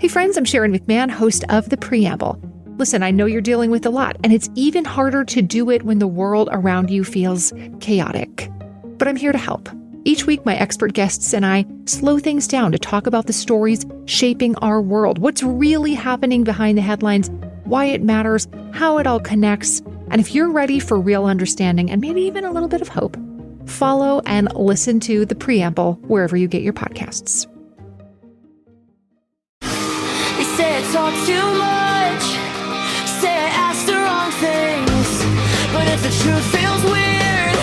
Hey friends, I'm Sharon McMahon, host of The Preamble. Listen, I know you're dealing with a lot, and it's even harder to do it when the world around you feels chaotic. But I'm here to help. Each week, my expert guests and I slow things down to talk about the stories shaping our world, what's really happening behind the headlines, why it matters, how it all connects, and if you're ready for real understanding and maybe even a little bit of hope, follow and listen to The Preamble wherever you get your podcasts. They say I talk too much, say I ask the wrong things, but if the truth feels weird,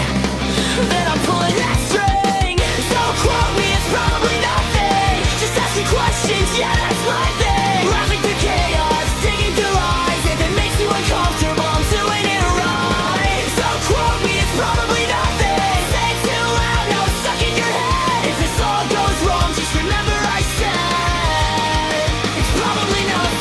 then I'm pulling that string. So quote me, it's probably nothing, just asking questions, yeah, that's my thing. Laughing through chaos, digging through lies, if it makes you uncomfortable, I'm doing it right. So quote me, it's probably nothing, say it too loud, now it's stuck in your head. If this all goes wrong, just remember I said it's probably nothing.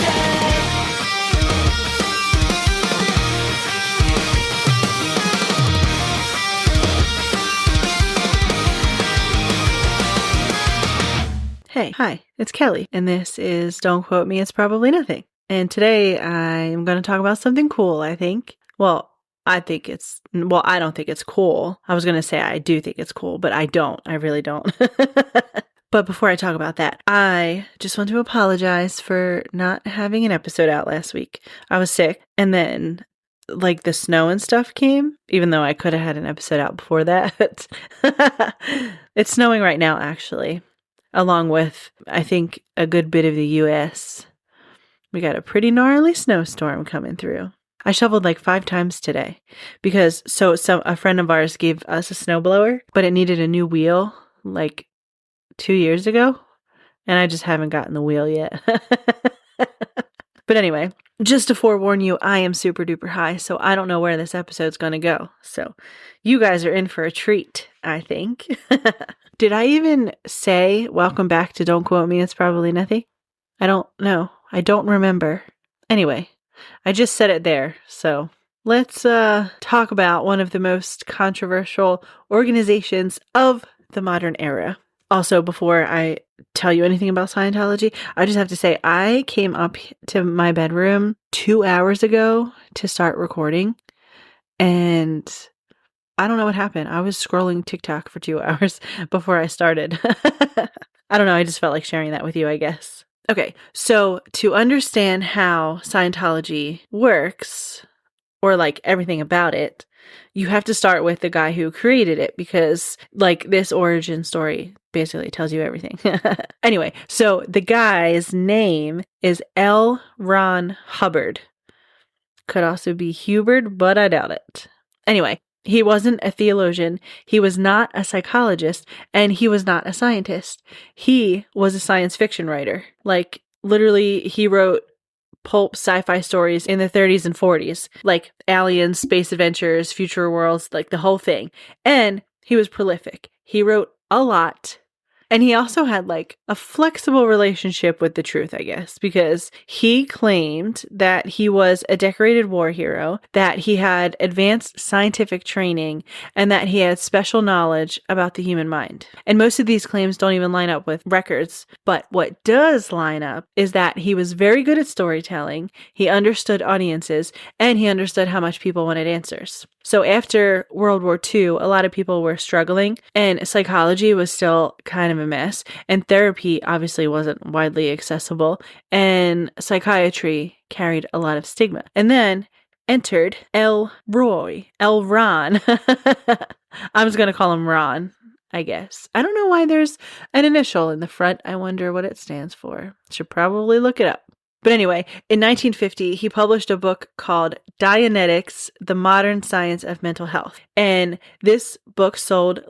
Hey, hi, it's Kelly, and this is Don't Quote Me, It's Probably Nothing. And today I'm going to talk about something cool, I think. I don't think it's cool. I was going to say I do think it's cool, but I don't. I really don't. But before I talk about that, I just want to apologize for not having an episode out last week. I was sick, and then the snow and stuff came, even though I could have had an episode out before that. It's snowing right now, actually. Along with, I think, a good bit of the U.S. We got a pretty gnarly snowstorm coming through. I shoveled 5 times today because a friend of ours gave us a snowblower, but it needed a new wheel 2 years ago, and I just haven't gotten the wheel yet. But anyway, just to forewarn you, I am super duper high, so I don't know where this episode's going to go. So you guys are in for a treat, I think. Did I even say welcome back to Don't Quote Me, It's Probably Nothing? I don't know. I don't remember. Anyway, I just said it there. So let's talk about one of the most controversial organizations of the modern era. Also, before I tell you anything about Scientology, I just have to say I came up to my bedroom 2 hours ago to start recording, and I don't know what happened. I was scrolling TikTok for 2 hours before I started. I don't know. I just felt like sharing that with you, I guess. Okay, so to understand how Scientology works, or everything about it, you have to start with the guy who created it, because this origin story basically tells you everything. Anyway, so the guy's name is L. Ron Hubbard. Could also be Hubbard, but I doubt it. Anyway, he wasn't a theologian, he was not a psychologist, and he was not a scientist. He was a science fiction writer. Literally, he wrote pulp sci-fi stories in the 30s and 40s, aliens, space adventures, future worlds, the whole thing. And he was prolific. He wrote a lot. And he also had a flexible relationship with the truth, I guess, because he claimed that he was a decorated war hero, that he had advanced scientific training, and that he had special knowledge about the human mind. And most of these claims don't even line up with records. But what does line up is that he was very good at storytelling, he understood audiences, and he understood how much people wanted answers. So after World War II, a lot of people were struggling, and psychology was still kind of a mess, and therapy obviously wasn't widely accessible, and psychiatry carried a lot of stigma. And then entered Ron. I'm just going to call him Ron, I guess. I don't know why there's an initial in the front. I wonder what it stands for. Should probably look it up. But anyway, in 1950, he published a book called Dianetics, The Modern Science of Mental Health. And this book sold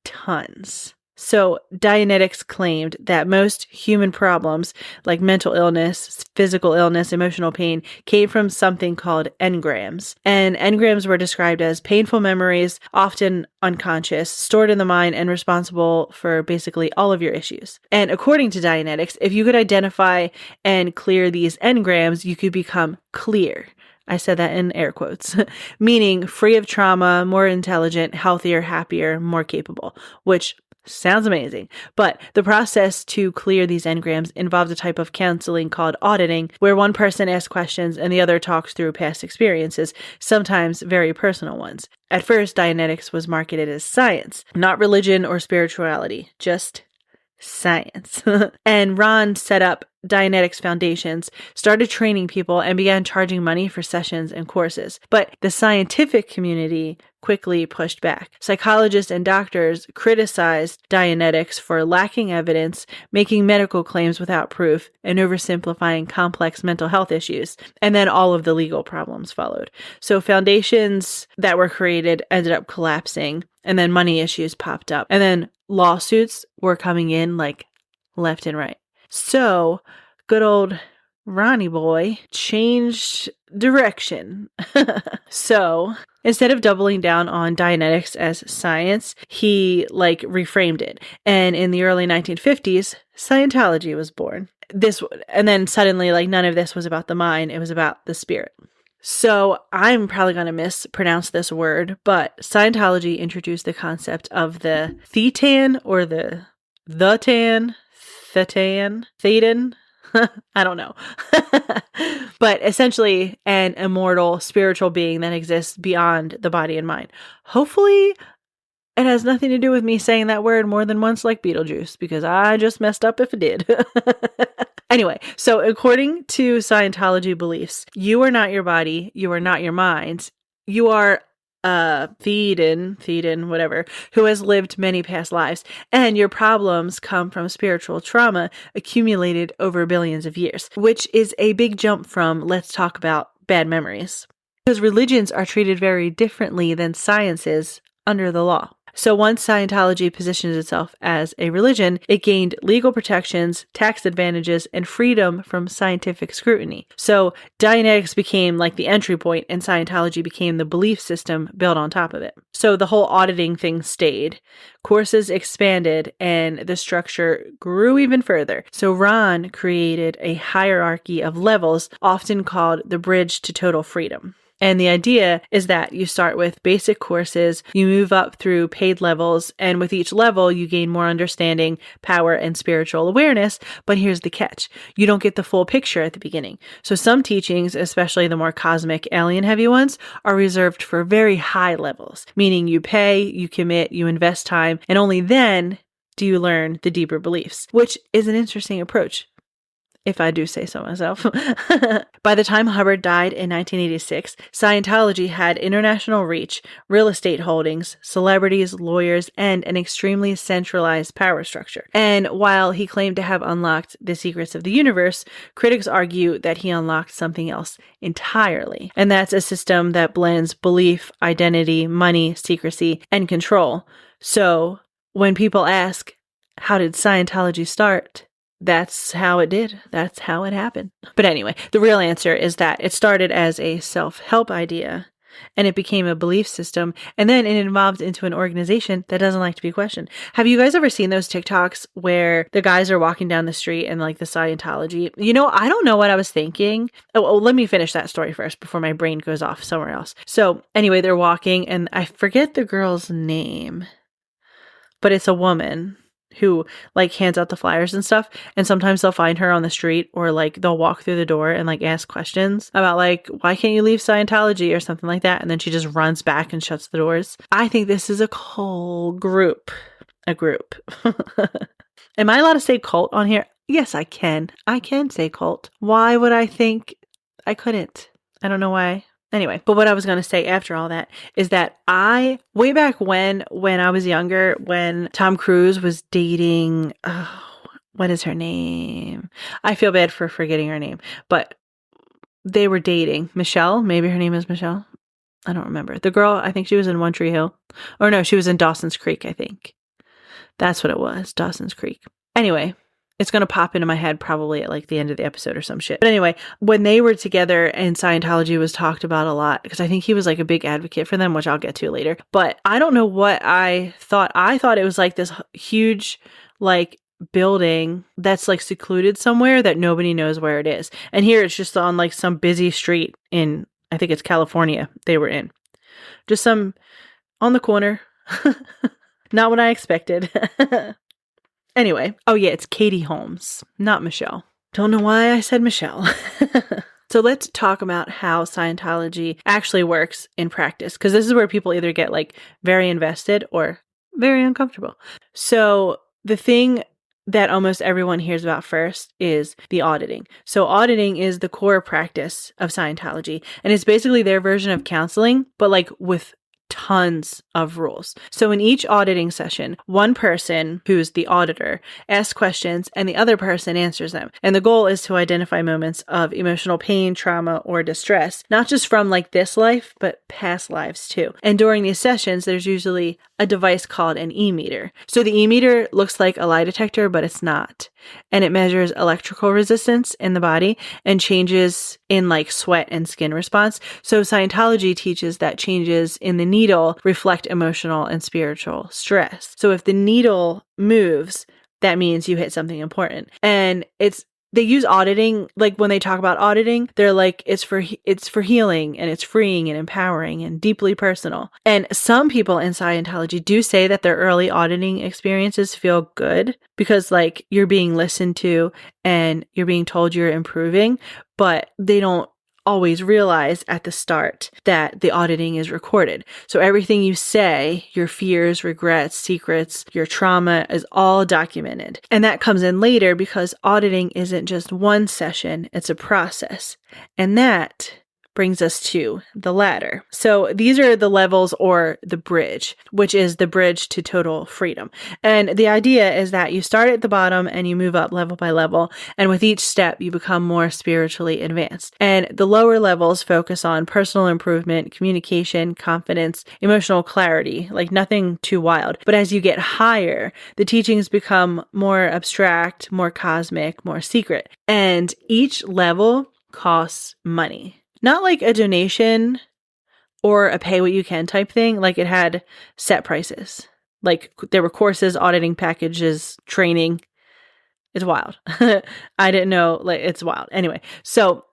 tons. So Dianetics claimed that most human problems, like mental illness, physical illness, emotional pain, came from something called engrams. And engrams were described as painful memories, often unconscious, stored in the mind, and responsible for basically all of your issues. And according to Dianetics, if you could identify and clear these engrams, you could become clear. I said that in air quotes, meaning free of trauma, more intelligent, healthier, happier, more capable, which Sounds amazing. But the process to clear these engrams involved a type of counseling called auditing, where one person asks questions and the other talks through past experiences, sometimes very personal ones. At first, Dianetics was marketed as science, not religion or spirituality, just science. And Ron set up Dianetics foundations, started training people, and began charging money for sessions and courses. But the scientific community quickly pushed back. Psychologists and doctors criticized Dianetics for lacking evidence, making medical claims without proof, and oversimplifying complex mental health issues. And then all of the legal problems followed. So foundations that were created ended up collapsing, and then money issues popped up. And then lawsuits were coming in like left and right. So good old Ronnie boy changed direction. So instead of doubling down on Dianetics as science, he reframed it. And in the early 1950s, Scientology was born. And then suddenly none of this was about the mind, it was about the spirit. So I'm probably going to mispronounce this word, but Scientology introduced the concept of the thetan or the thetan. I don't know. But essentially an immortal spiritual being that exists beyond the body and mind. Hopefully it has nothing to do with me saying that word more than once like Beetlejuice, because I just messed up if it did. Anyway, so according to Scientology beliefs, you are not your body, you are not your mind, you are Thetan, whatever, who has lived many past lives, and your problems come from spiritual trauma accumulated over billions of years, which is a big jump from let's talk about bad memories. Because religions are treated very differently than sciences under the law. So once Scientology positions itself as a religion, it gained legal protections, tax advantages, and freedom from scientific scrutiny. So Dianetics became like the entry point, and Scientology became the belief system built on top of it. So the whole auditing thing stayed. Courses expanded, and the structure grew even further. So Ron created a hierarchy of levels, often called the bridge to total freedom. And the idea is that you start with basic courses, you move up through paid levels, and with each level, you gain more understanding, power, and spiritual awareness. But here's the catch. You don't get the full picture at the beginning. So some teachings, especially the more cosmic, alien-heavy ones, are reserved for very high levels, meaning you pay, you commit, you invest time, and only then do you learn the deeper beliefs, which is an interesting approach, if I do say so myself. By the time Hubbard died in 1986, Scientology had international reach, real estate holdings, celebrities, lawyers, and an extremely centralized power structure. And while he claimed to have unlocked the secrets of the universe, critics argue that he unlocked something else entirely. And that's a system that blends belief, identity, money, secrecy, and control. So when people ask, how did Scientology start? That's how it did. That's how it happened. But anyway, the real answer is that it started as a self-help idea, and it became a belief system, and then it evolved into an organization that doesn't like to be questioned. Have you guys ever seen those TikToks where the guys are walking down the street and the Scientology? I don't know what I was thinking. Let me finish that story first before my brain goes off somewhere else. So anyway, they're walking, and I forget the girl's name, but it's a woman who hands out the flyers and stuff, and sometimes they'll find her on the street, or they'll walk through the door and ask questions about why can't you leave Scientology or something like that, and then she just runs back and shuts the doors. I think this is a group. Am I allowed to say cult on here? Yes, I can say cult. Why would I think I couldn't? I don't know why. Anyway, but what I was going to say after all that is that way back when I was younger, when Tom Cruise was dating, what is her name? I feel bad for forgetting her name, but they were dating. Michelle, maybe her name is Michelle. I don't remember. The girl, I think she was in One Tree Hill. Or no, she was in Dawson's Creek, I think. That's what it was, Dawson's Creek. Anyway, it's going to pop into my head probably at the end of the episode or some shit. But anyway, when they were together and Scientology was talked about a lot, because I think he was a big advocate for them, which I'll get to later. But I don't know what I thought. I thought it was this huge, building that's secluded somewhere that nobody knows where it is. And here it's just on some busy street in, I think it's California they were in. Just some on the corner. Not what I expected. Anyway, oh yeah, it's Katie Holmes, not Michelle. Don't know why I said Michelle. So let's talk about how Scientology actually works in practice, because this is where people either get like very invested or very uncomfortable. So the thing that almost everyone hears about first is the auditing. So auditing is the core practice of Scientology, and it's basically their version of counseling, but like with tons of rules. So in each auditing session, one person, who's the auditor, asks questions and the other person answers them. And the goal is to identify moments of emotional pain, trauma, or distress, not just from like this life, but past lives too. And during these sessions, there's usually a device called an e-meter. So the e-meter looks like a lie detector, but it's not. And it measures electrical resistance in the body and changes in like sweat and skin response. So Scientology teaches that changes in the needle reflect emotional and spiritual stress. So if the needle moves, that means you hit something important. And they use auditing, like when they talk about auditing, they're like, it's for healing and it's freeing and empowering and deeply personal. And some people in Scientology do say that their early auditing experiences feel good because like you're being listened to and you're being told you're improving, but they don't always realize at the start that the auditing is recorded. So everything you say, your fears, regrets, secrets, your trauma is all documented. And that comes in later because auditing isn't just one session, it's a process. And that brings us to the ladder. So these are the levels or the bridge, which is the bridge to total freedom. And the idea is that you start at the bottom and you move up level by level. And with each step, you become more spiritually advanced. And the lower levels focus on personal improvement, communication, confidence, emotional clarity, like nothing too wild. But as you get higher, the teachings become more abstract, more cosmic, more secret. And each level costs money. Not like a donation or a pay what you can type thing. Like it had set prices. Like there were courses, auditing packages, training. It's wild. I didn't know, like it's wild. Anyway, so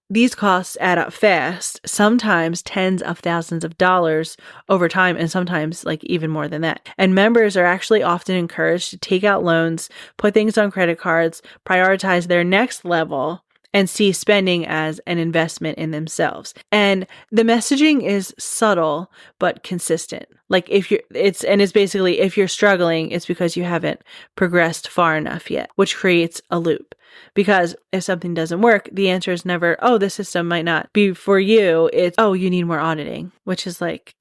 these costs add up fast, sometimes tens of thousands of dollars over time, and sometimes like even more than that. And members are actually often encouraged to take out loans, put things on credit cards, prioritize their next level, and see spending as an investment in themselves. And the messaging is subtle but consistent. Like it's basically if you're struggling, it's because you haven't progressed far enough yet, which creates a loop. Because if something doesn't work, the answer is never, oh, the system might not be for you. It's, oh, you need more auditing, which is like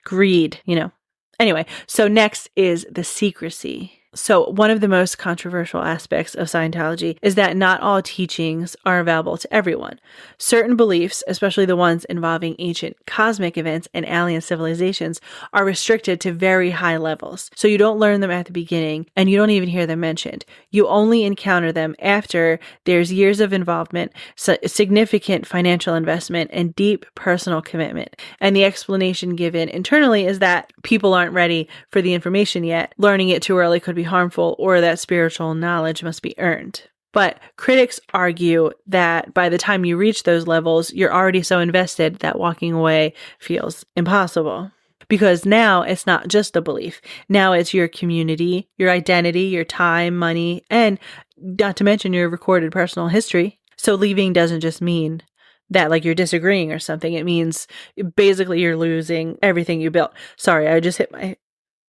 greed, you know. Anyway, so next is the secrecy. So one of the most controversial aspects of Scientology is that not all teachings are available to everyone. Certain beliefs, especially the ones involving ancient cosmic events and alien civilizations, are restricted to very high levels. So you don't learn them at the beginning and you don't even hear them mentioned. You only encounter them after there's years of involvement, significant financial investment, and deep personal commitment. And the explanation given internally is that people aren't ready for the information yet. Learning it too early could be harmful, or that spiritual knowledge must be earned. But critics argue that by the time you reach those levels, you're already so invested that walking away feels impossible. Because now it's not just a belief. Now it's your community, your identity, your time, money, and not to mention your recorded personal history. So leaving doesn't just mean that like you're disagreeing or something. It means basically you're losing everything you built. Sorry, I just hit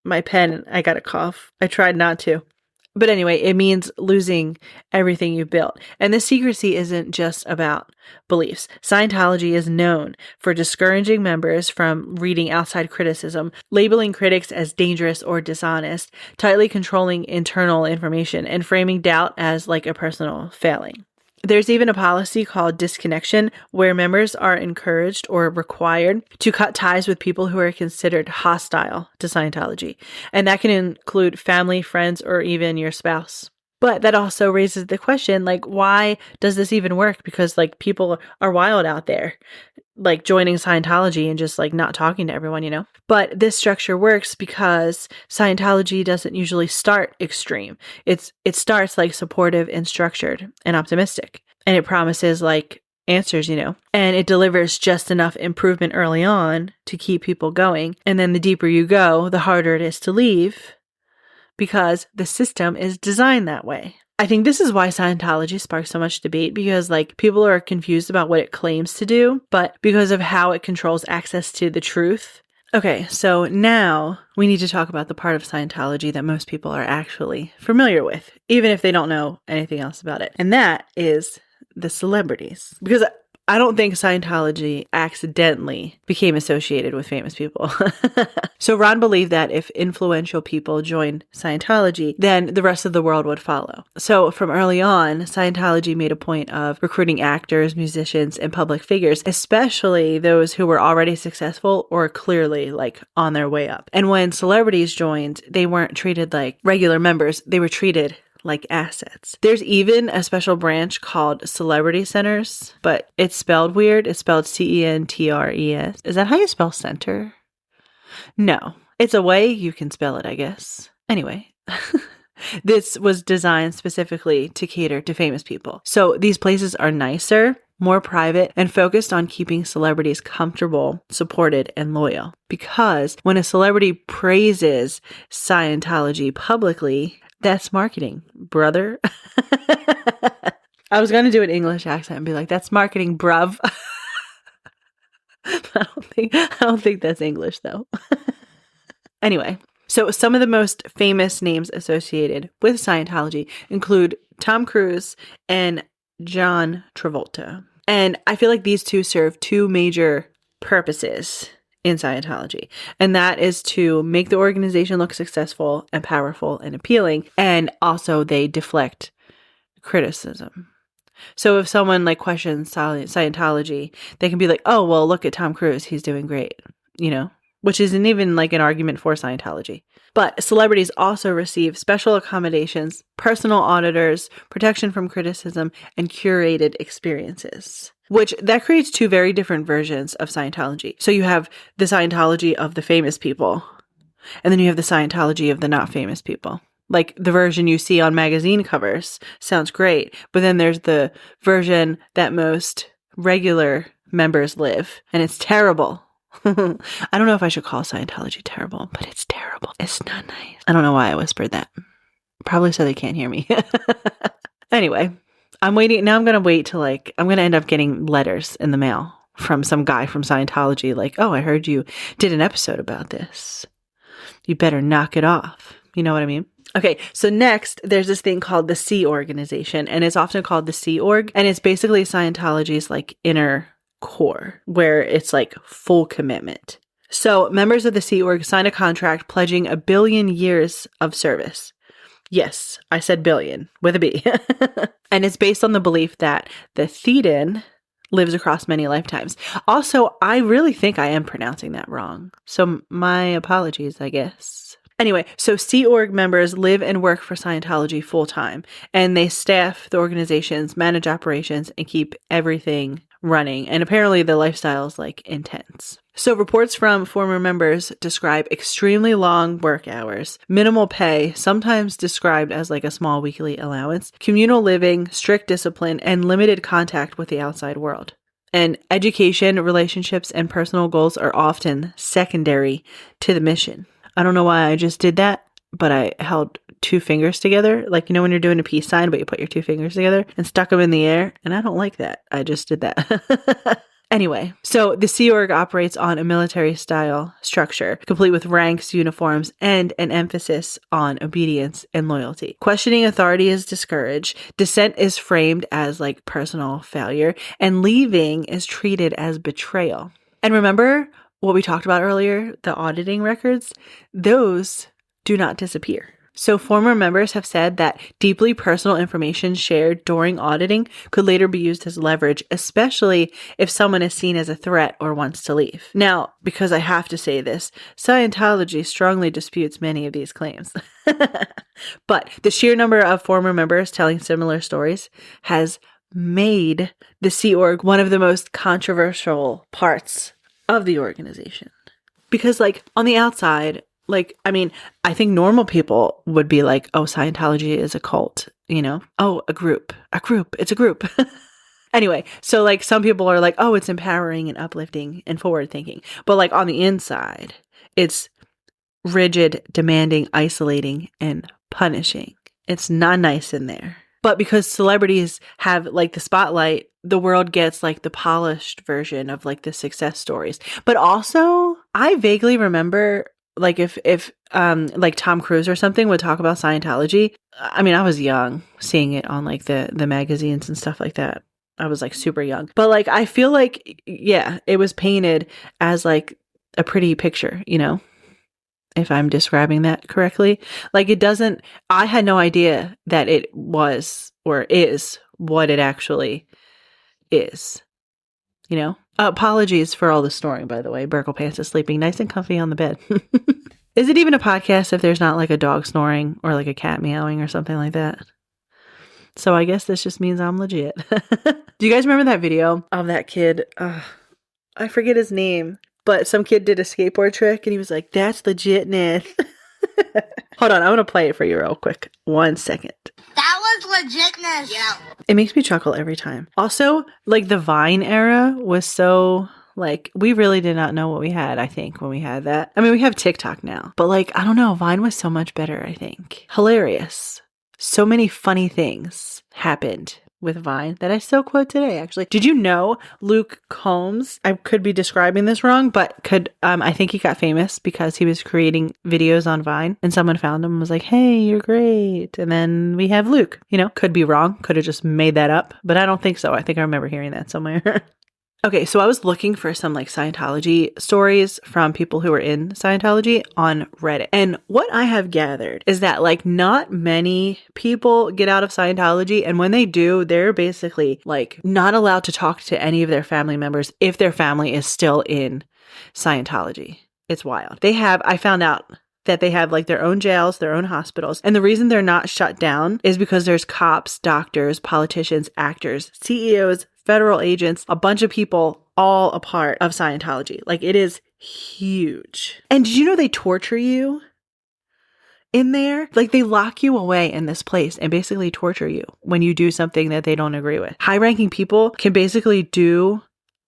my pen. I got a cough. I tried not to. But anyway, it means losing everything you built. And this secrecy isn't just about beliefs. Scientology is known for discouraging members from reading outside criticism, labeling critics as dangerous or dishonest, tightly controlling internal information, and framing doubt as like a personal failing. There's even a policy called disconnection, where members are encouraged or required to cut ties with people who are considered hostile to Scientology. And that can include family, friends, or even your spouse. But that also raises the question, like, why does this even work? Because like people are wild out there, like joining Scientology and just like not talking to everyone, you know? But this structure works because Scientology doesn't usually start extreme. It starts like supportive and structured and optimistic. And it promises like answers, and it delivers just enough improvement early on to keep people going. And then the deeper you go, the harder it is to leave because the system is designed that way. I think this is why Scientology sparks so much debate, because people are confused about what it claims to do, but because of how it controls access to the truth. Okay, so now we need to talk about the part of Scientology that most people are actually familiar with, even if they don't know anything else about it. And that is the celebrities. Because I don't think Scientology accidentally became associated with famous people. So Ron believed that if influential people joined Scientology, then the rest of the world would follow. So from early on, Scientology made a point of recruiting actors, musicians, and public figures, especially those who were already successful or clearly on their way up. And when celebrities joined, they weren't treated like regular members. They were treated like assets. There's even a special branch called Celebrity Centers, but it's spelled weird. It's spelled CENTRES. Is that how you spell center? No, it's a way you can spell it, I guess. Anyway, this was designed specifically to cater to famous people. So these places are nicer, more private, and focused on keeping celebrities comfortable, supported, and loyal. Because when a celebrity praises Scientology publicly, that's marketing, brother. I was going to do an English accent and be like, that's marketing, bruv. I don't think that's English though. Anyway, so some of the most famous names associated with Scientology include Tom Cruise and John Travolta. And I feel like these two serve two major purposes in Scientology. And that is to make the organization look successful and powerful and appealing. And also they deflect criticism. So if someone questions Scientology, they can be like, oh, well, look at Tom Cruise. He's doing great, which isn't even an argument for Scientology. But celebrities also receive special accommodations, personal auditors, protection from criticism, and curated experiences. Which that creates two very different versions of Scientology. So you have the Scientology of the famous people, and then you have the Scientology of the not famous people. Like the version you see on magazine covers sounds great, but then there's the version that most regular members live, and it's terrible. I don't know if I should call Scientology terrible, but it's terrible. It's not nice. I don't know why I whispered that. Probably so they can't hear me. Anyway. I'm waiting. Now I'm going to wait till I'm going to end up getting letters in the mail from some guy from Scientology. Oh, I heard you did an episode about this. You better knock it off. You know what I mean? Okay. So next there's this thing called the Sea Organization, and it's often called the Sea Org. And it's basically Scientology's inner core where it's full commitment. So members of the Sea Org sign a contract pledging 1 billion years of service. Yes, I said billion with a B. And it's based on the belief that the Thetan lives across many lifetimes. Also, I really think I am pronouncing that wrong. So my apologies, I guess. Anyway, so Sea Org members live and work for Scientology full time, and they staff the organizations, manage operations, and keep everything running. And apparently the lifestyle is intense. So reports from former members describe extremely long work hours, minimal pay, sometimes described as a small weekly allowance, communal living, strict discipline, and limited contact with the outside world. And education, relationships, and personal goals are often secondary to the mission. I don't know why I just did that, but I held 2 fingers together. When you're doing a peace sign, but you put your 2 fingers together and stuck them in the air. And I don't like that. I just did that. Anyway, so the Sea Org operates on a military-style structure, complete with ranks, uniforms, and an emphasis on obedience and loyalty. Questioning authority is discouraged. Dissent is framed as personal failure, and leaving is treated as betrayal. And remember what we talked about earlier, the auditing records? Those do not disappear. So former members have said that deeply personal information shared during auditing could later be used as leverage, especially if someone is seen as a threat or wants to leave. Now, because I have to say this, Scientology strongly disputes many of these claims. But the sheer number of former members telling similar stories has made the Sea Org one of the most controversial parts of the organization. Because on the outside, I think normal people would be like, oh, Scientology is a cult, Oh, a group, it's a group. Anyway, so like some people are like, oh, it's empowering and uplifting and forward thinking. But like on the inside, it's rigid, demanding, isolating, and punishing. It's not nice in there. But because celebrities have like the spotlight, the world gets like the polished version of like the success stories. But also, I vaguely remember like if like Tom Cruise or something would talk about Scientology. I mean, I was young seeing it on like the magazines and stuff like that. I was like super young. But like I feel like, yeah, it was painted as like a pretty picture, you know? If I'm describing that correctly. Like it doesn't, I had no idea that it was or is what it actually is, you know? Apologies for all the snoring, by the way. Burgle Pants is sleeping nice and comfy on the bed. Is it even a podcast if there's not like a dog snoring or like a cat meowing or something like that? So I guess this just means I'm legit. Do you guys remember that video of that kid? I forget his name. But some kid did a skateboard trick and he was like, that's legitness. Hold on, I want to play it for you real quick. 1 second. That was legitness. Yeah. It makes me chuckle every time. Also, like the Vine era was so like, we really did not know what we had, I think, when we had that. I mean, we have TikTok now, but like, I don't know, Vine was so much better, I think. Hilarious. So many funny things happened with Vine that I still quote today, actually. Did you know Luke Combs, I could be describing this wrong, but I think he got famous because he was creating videos on Vine and someone found him and was like, hey, you're great. And then we have Luke, you know, could be wrong. Could have just made that up, but I don't think so. I think I remember hearing that somewhere. Okay, so I was looking for some like Scientology stories from people who were in Scientology on Reddit. And what I have gathered is that like not many people get out of Scientology. And when they do, they're basically like not allowed to talk to any of their family members if their family is still in Scientology. It's wild. I found out that they have like their own jails, their own hospitals. And the reason they're not shut down is because there's cops, doctors, politicians, actors, CEOs, federal agents, a bunch of people all a part of Scientology. Like it is huge. And did you know they torture you in there? Like they lock you away in this place and basically torture you when you do something that they don't agree with. High-ranking people can basically do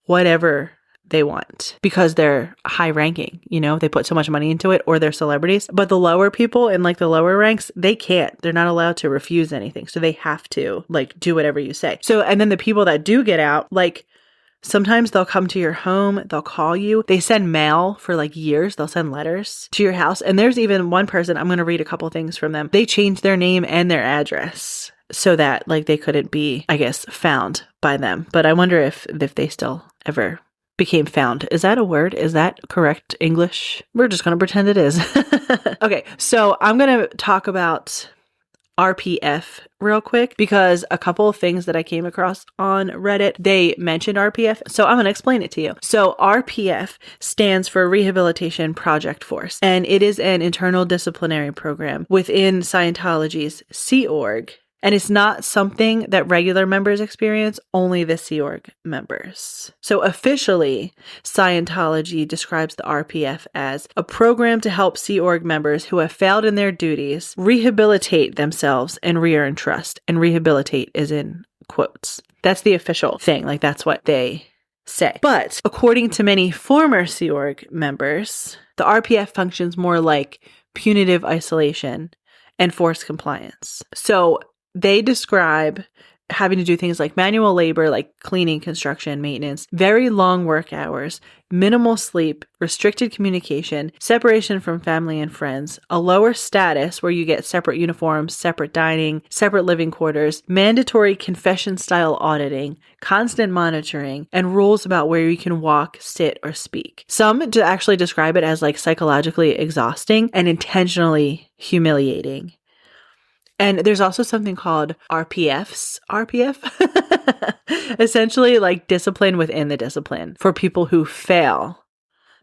whatever they want because they're high ranking, you know, they put so much money into it or they're celebrities. But the lower people in like the lower ranks, they can't. They're not allowed to refuse anything. So they have to like do whatever you say. So, and then the people that do get out, like sometimes they'll come to your home, they'll call you, they send mail for like years, they'll send letters to your house. And there's even one person, I'm going to read a couple things from them. They changed their name and their address so that like they couldn't be, I guess, found by them. But I wonder if they still ever became found. Is that a word? Is that correct English? We're just going to pretend it is. Okay, so I'm going to talk about RPF real quick because a couple of things that I came across on Reddit, they mentioned RPF. So I'm going to explain it to you. So RPF stands for Rehabilitation Project Force, and it is an internal disciplinary program within Scientology's Sea Org. And it's not something that regular members experience, only the Sea Org members. So officially, Scientology describes the RPF as a program to help Sea Org members who have failed in their duties rehabilitate themselves and re-earn trust. And rehabilitate is in quotes. That's the official thing. Like that's what they say. But according to many former Sea Org members, the RPF functions more like punitive isolation and forced compliance. So they describe having to do things like manual labor, like cleaning, construction, maintenance, very long work hours, minimal sleep, restricted communication, separation from family and friends, a lower status where you get separate uniforms, separate dining, separate living quarters, mandatory confession-style auditing, constant monitoring, and rules about where you can walk, sit, or speak. Some actually describe it as like psychologically exhausting and intentionally humiliating. And there's also something called RPF, essentially like discipline within the discipline for people who fail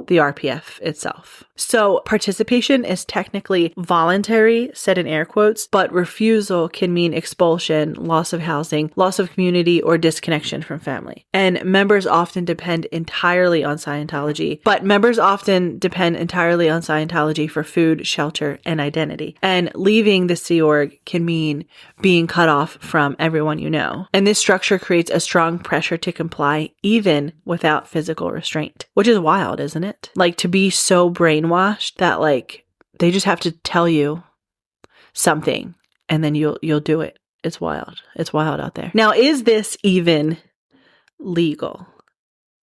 the RPF itself. So participation is technically voluntary, said in air quotes, but refusal can mean expulsion, loss of housing, loss of community, or disconnection from family. And members often depend entirely on Scientology for food, shelter, and identity. And leaving the Sea Org can mean being cut off from everyone you know. And this structure creates a strong pressure to comply even without physical restraint, which is wild, isn't it? Like, to be so brainwashed that like they just have to tell you something and then you'll do it. It's wild. It's wild out there. Now, is this even legal?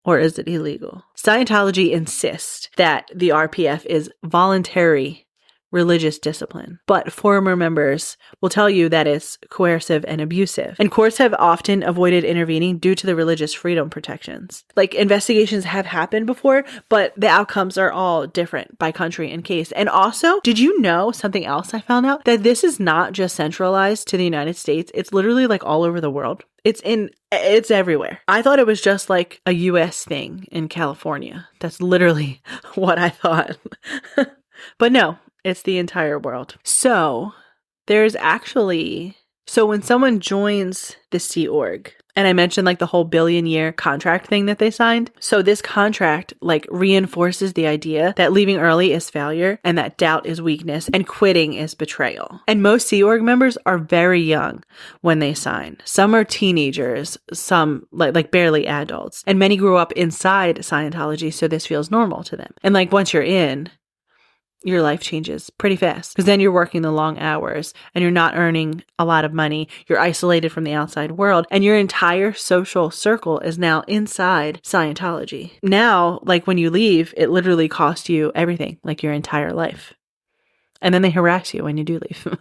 Or is it illegal? Scientology insists that the RPF is voluntary religious discipline, but former members will tell you that it's coercive and abusive. And courts have often avoided intervening due to the religious freedom protections. Like, investigations have happened before, but the outcomes are all different by country and case. And also, did you know something else I found out? That this is not just centralized to the United States. It's literally like all over the world. It's everywhere. I thought it was just like a US thing in California. That's literally what I thought. But no, it's the entire world. So when someone joins the Sea Org, and I mentioned like the whole billion-year contract thing that they signed. So this contract like reinforces the idea that leaving early is failure and that doubt is weakness and quitting is betrayal. And most Sea Org members are very young when they sign. Some are teenagers, some like barely adults. And many grew up inside Scientology, so this feels normal to them. And like once you're in, your life changes pretty fast because then you're working the long hours and you're not earning a lot of money. You're isolated from the outside world and your entire social circle is now inside Scientology. Now, like when you leave, it literally costs you everything, like your entire life. And then they harass you when you do leave.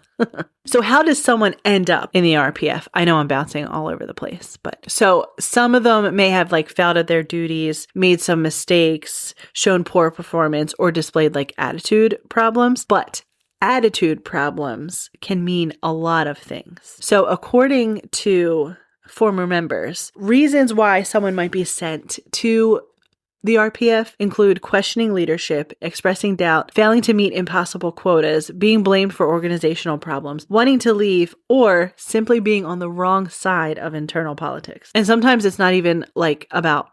So how does someone end up in the RPF? I know I'm bouncing all over the place, but so some of them may have like failed at their duties, made some mistakes, shown poor performance, or displayed like attitude problems. But attitude problems can mean a lot of things. So according to former members, reasons why someone might be sent to the RPF include questioning leadership, expressing doubt, failing to meet impossible quotas, being blamed for organizational problems, wanting to leave, or simply being on the wrong side of internal politics. And sometimes it's not even like about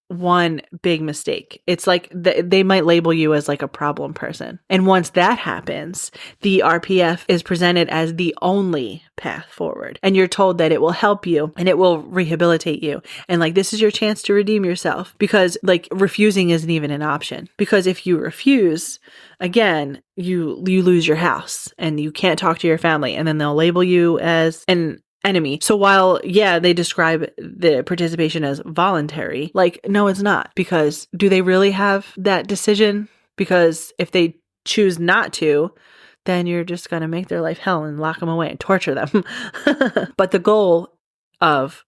one big mistake. It's like they might label you as like a problem person. And once that happens, the RPF is presented as the only path forward. And you're told that it will help you and it will rehabilitate you. And like, this is your chance to redeem yourself because like refusing isn't even an option. Because if you refuse, again, you lose your house and you can't talk to your family and then they'll label you as an enemy. So while, yeah, they describe the participation as voluntary, like, no, it's not. Because do they really have that decision? Because if they choose not to, then you're just going to make their life hell and lock them away and torture them. But the goal of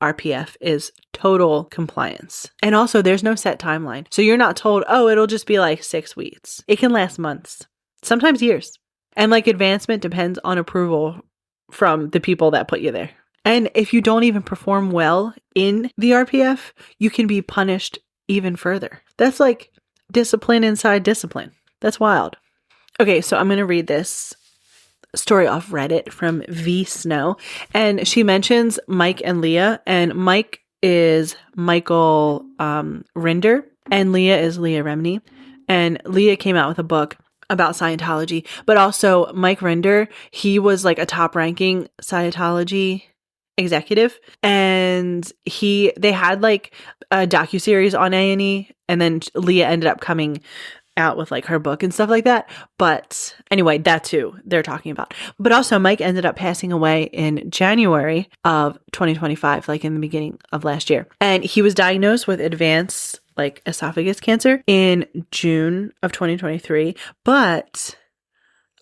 RPF is total compliance. And also, there's no set timeline. So you're not told, oh, it'll just be like 6 weeks. It can last months, sometimes years. And like advancement depends on approval from the people that put you there. And if you don't even perform well in the RPF, you can be punished even further. That's like discipline inside discipline. That's wild. Okay, so I'm going to read this story off Reddit from V Snow. And she mentions Mike and Leah. And Mike is Michael Rinder. And Leah is Leah Remini. And Leah came out with a book about Scientology, but also Mike Rinder, he was like a top ranking Scientology executive, and they had like a docuseries on A&E, and then Leah ended up coming out with like her book and stuff like that. But anyway, that's who they're talking about. But also Mike ended up passing away in January of 2025, like in the beginning of last year. And he was diagnosed with advanced like esophagus cancer in June of 2023. But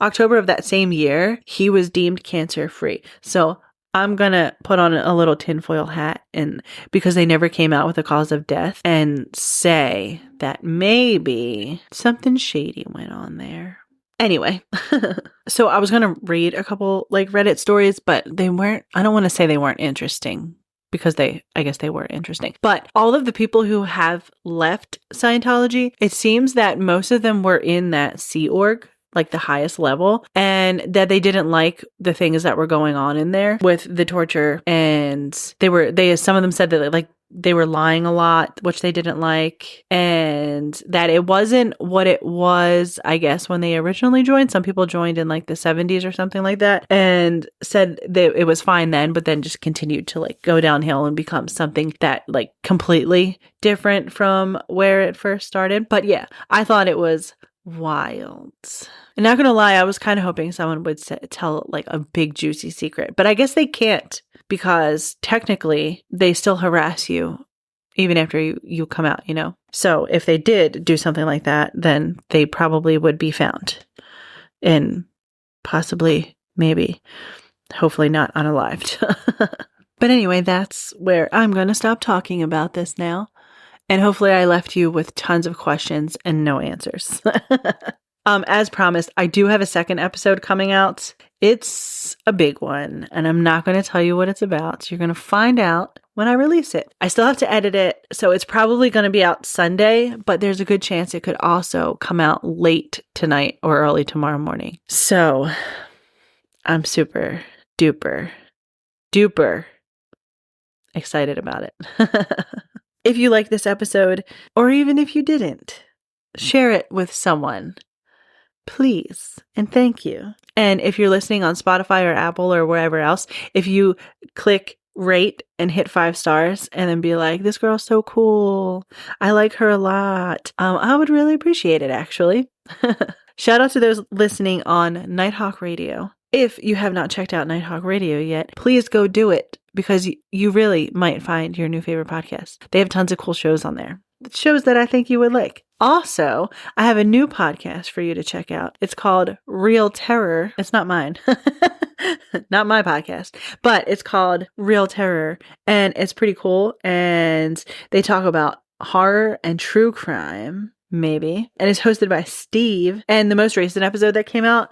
October of that same year, he was deemed cancer free. So I'm going to put on a little tinfoil hat, and because they never came out with a cause of death, and say that maybe something shady went on there. Anyway, so I was going to read a couple like Reddit stories, but they weren't, I don't want to say they weren't interesting. because I guess they were interesting. But all of the people who have left Scientology, it seems that most of them were in that Sea Org, like the highest level, and that they didn't like the things that were going on in there with the torture. And some of them said that they were lying a lot, which they didn't like, and that it wasn't what it was, I guess, when they originally joined. Some people joined in like the 70s or something like that, and said that it was fine then, but then just continued to like go downhill and become something that like completely different from where it first started. But yeah, I thought it was wild. And not gonna lie, I was kind of hoping someone would tell like a big juicy secret, but I guess they can't, because technically they still harass you even after you come out, you know? So if they did do something like that, then they probably would be found and possibly, maybe, hopefully not unalived. But anyway, that's where I'm going to stop talking about this now. And hopefully I left you with tons of questions and no answers. As promised, I do have a second episode coming out. It's a big one, and I'm not going to tell you what it's about. You're going to find out when I release it. I still have to edit it, so it's probably going to be out Sunday, but there's a good chance it could also come out late tonight or early tomorrow morning. So I'm super duper excited about it. If you like this episode, or even if you didn't, share it with someone. Please and thank you. And if you're listening on Spotify or Apple or wherever else, if you click rate and hit 5 stars and then be like, this girl's so cool, I like her a lot, I would really appreciate it, actually. Shout out to those listening on Nighthawk Radio. If you have not checked out Nighthawk Radio yet, please go do it, because you really might find your new favorite podcast. They have tons of cool shows on there. Shows that I think you would like. Also, I have a new podcast for you to check out. It's called Real Terror. It's not mine. Not my podcast, but it's called Real Terror, and it's pretty cool. And they talk about horror and true crime, maybe. And it's hosted by Steve. And the most recent episode that came out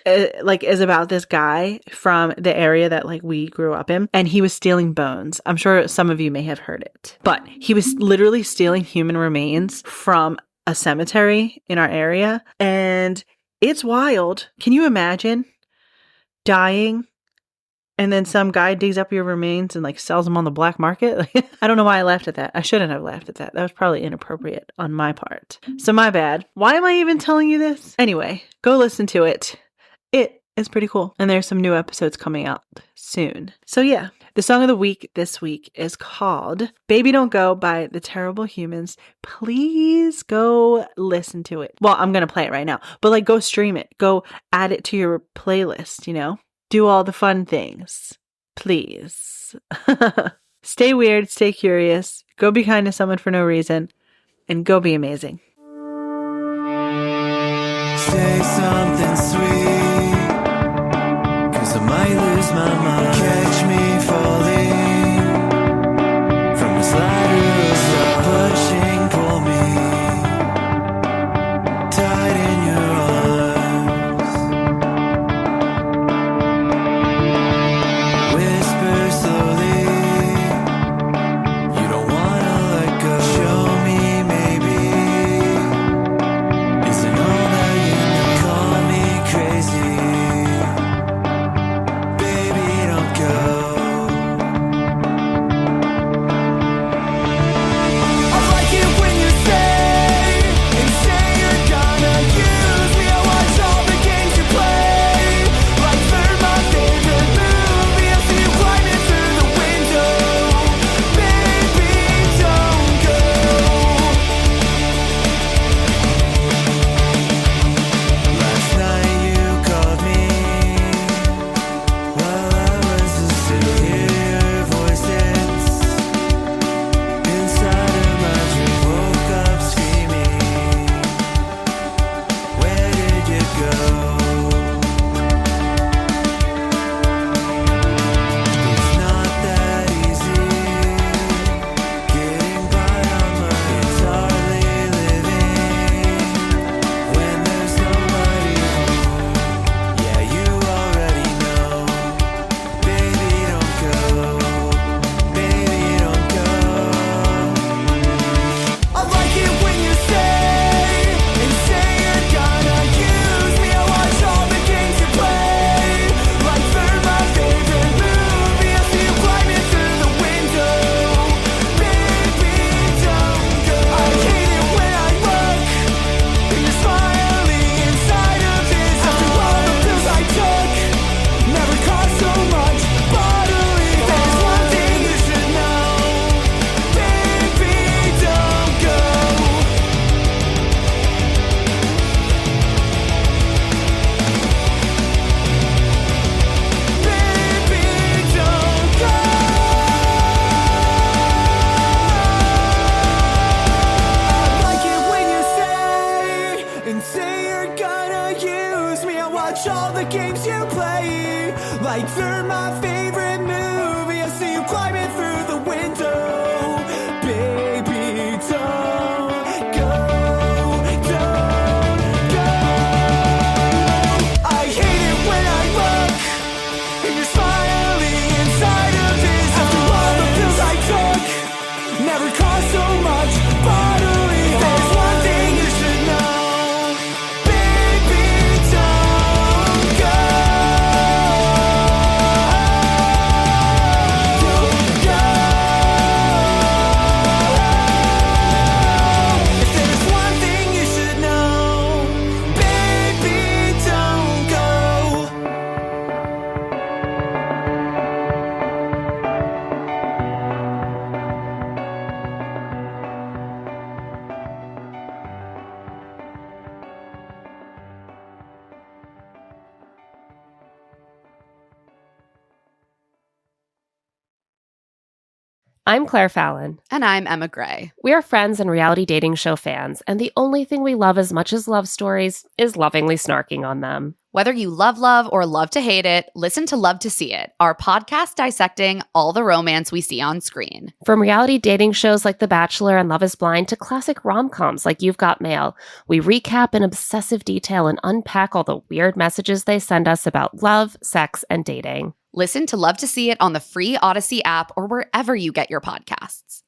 is about this guy from the area that like we grew up in, and he was stealing bones. I'm sure some of you may have heard it, but he was literally stealing human remains from a cemetery in our area. And it's wild. Can you imagine dying and then some guy digs up your remains and like sells them on the black market? I don't know why I laughed at that. I shouldn't have laughed at that. That was probably inappropriate on my part. So my bad. Why am I even telling you this? Anyway, go listen to it. It is pretty cool. And there's some new episodes coming out soon. So yeah, the song of the week this week is called Baby Don't Go by The Terrible Humans. Please go listen to it. Well, I'm going to play it right now, but like go stream it. Go add it to your playlist, you know? Do all the fun things, please. Stay weird, stay curious, go be kind to someone for no reason, and go be amazing. Say something sweet, 'cause I might lose my mind. Catch me falling from this ladder of love. Pushing, pull me tight in your arms. Whisper slowly, you don't wanna let go. Show me maybe isn't all that you know. Call me crazy. I'm Claire Fallon. And I'm Emma Gray. We are friends and reality dating show fans, and the only thing we love as much as love stories is lovingly snarking on them. Whether you love or love to hate it, listen to Love to See It, our podcast dissecting all the romance we see on screen. From reality dating shows like The Bachelor and Love is Blind to classic rom-coms like You've Got Mail, we recap in obsessive detail and unpack all the weird messages they send us about love, sex, and dating. Listen to Love to See It on the free Odyssey app or wherever you get your podcasts.